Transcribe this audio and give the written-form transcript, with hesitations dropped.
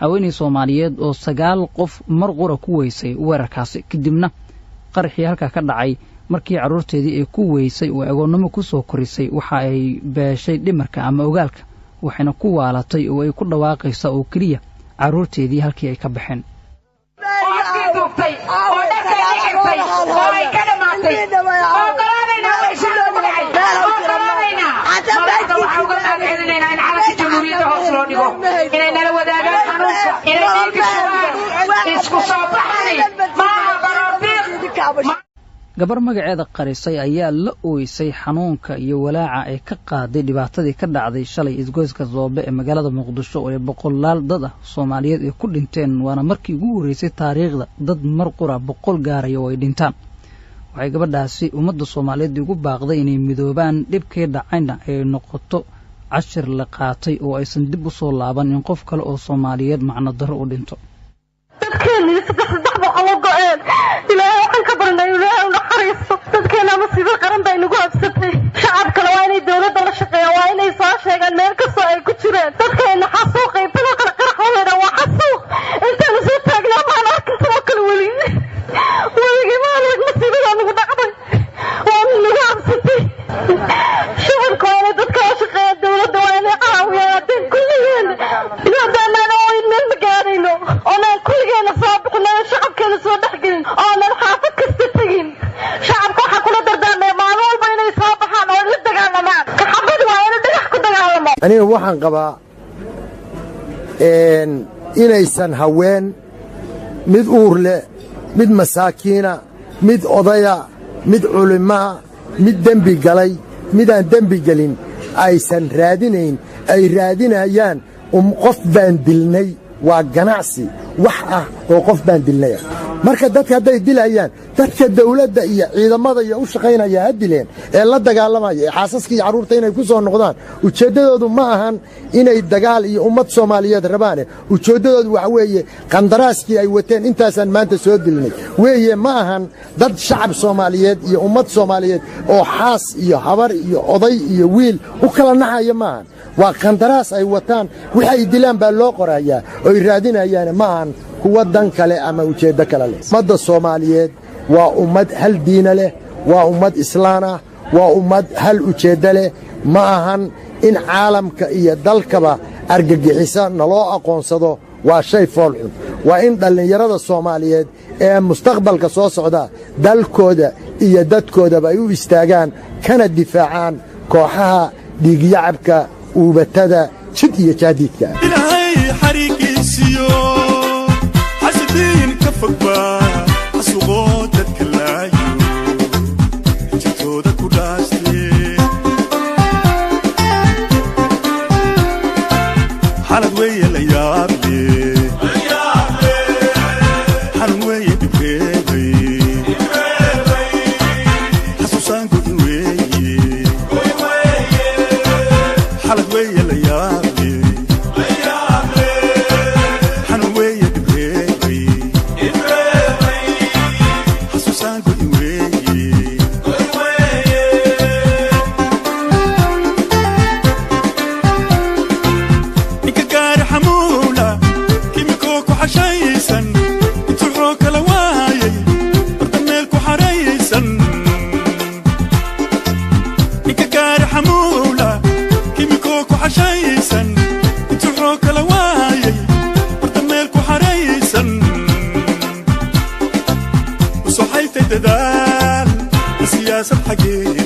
haweeney Soomaaliyeed oo 9 qof mar qura ku weysay weerarkaasi kadibna qarxii halka ka dhacay markii caruurteedii ay ku weysay oo agoonnimo ku soo korisay waxa ay beeshay dhimarka ama ogaalka waxayna ku waalatay oo ay ku dhawaaqaysa oo kaliya caruurteedii halkii ay ka baxeen gabar magaceeda qarisay ayaa la ooysay xanuunka iyo walaaca ay ka qaaday dhibaatadii ka dhacday shalay isgoyska Zoobe ee magaalada Muqdisho oo boqolaal dad ah Soomaaliyeed ay ku dhinteen waana markii ugu horeysay taariikhda dad mar qura 100 gaaraya oo ay dhintaan waxay gabadhaasi ummadda Soomaaliyeed ugu baaqday inay midoobaan dhibkii dhacayna ay noqoto cashir la qaatay oo aysan dib u soo laaban in qof kale oo Soomaaliyeed macna daro u dhinto مصيبة قرن بين جواب ستة شعب كلواني دولة دولة شقية وين يصاش هيك المال كسر أي كتيرة تذكر إن حسوق يبتلوا قرق ولا وحسوق أنت نزلت أجل ما أنا كنت وكل ولي جمالك مصيبة أنا قدامي ومن جواب ستة شعب كلواني تذكر شقية دولة دولة قاوية دين كل يوم يا دائما وين من مجارينه أنا كل يوم صابق أنا شعب كل صوت حقين أنا الحافظ كستين شعب أنا waxaan qabaa inaysan haween mid uur leh mid masaakiina mid odaya mid culima mid dambi galay mid aan dambi galin aysan raadinayn ay raadinayaan qof baan dilnay waa ganacsi wax ah oo qof baan dilnay marka dadka haday dilayaan dadka dawladda iyo ciidamada iyo u shaqeynaya hadileen ee la dagaalamaya xaasaskii caruurta inay ku soo noqdaan ujeedadoodu ma ahan inay dagaal iyo ummad Soomaaliyeed rabaan ujeedadoodu waxa weeye qandaraaskii ay wateen intaasan maanta soo dilnay weeye ma ahan dad shacab Soomaaliyeed iyo ummad Soomaaliyeed oo xaas iyo habar iyo oday iyo wiil u kala naxaya ma ahan waa qandaraas ay wataan waxay dilaan baa loo qorayaa oo raadinayaan ma ahan kuwa dan kale ama ujeedo kale leh ummadda Soomaaliyeed waa ummad hal diin leh waa ummad islaam ah waa ummad hal ujeedo leh ma ahan in caalamka iyo dalkaba argagixisa naloo aqoonsado waa shay foolxun waa in dhalinyarada Soomaaliyeed ee mustaqbalka soo socda dalkooda iyo dadkoodaba ay u istaagaan kana difaacaan kooxaha dhiigyacabka uubatada jid iyo jaadiidka ilaahay xariiqiisiyo xasidin ka fogba xasuuqoo dadka laayo jidkooda ku dhaastay xalad weeye la yaable xalad weeye dhibreebay xasuusaan godin weeye xalad weeye la yaable xalad weeye dhibreebay xasuusaan godin weeye ninka gaari xamuula kimikoo ku xashaysan intuu xoog kala waayay barda meel ku xaraysan ninka gaari xamuula kimikoo ku xashaysan intuu xoog kala waayay barda meel ku xaraysan usoo xaytay dadaal siyaasad xagee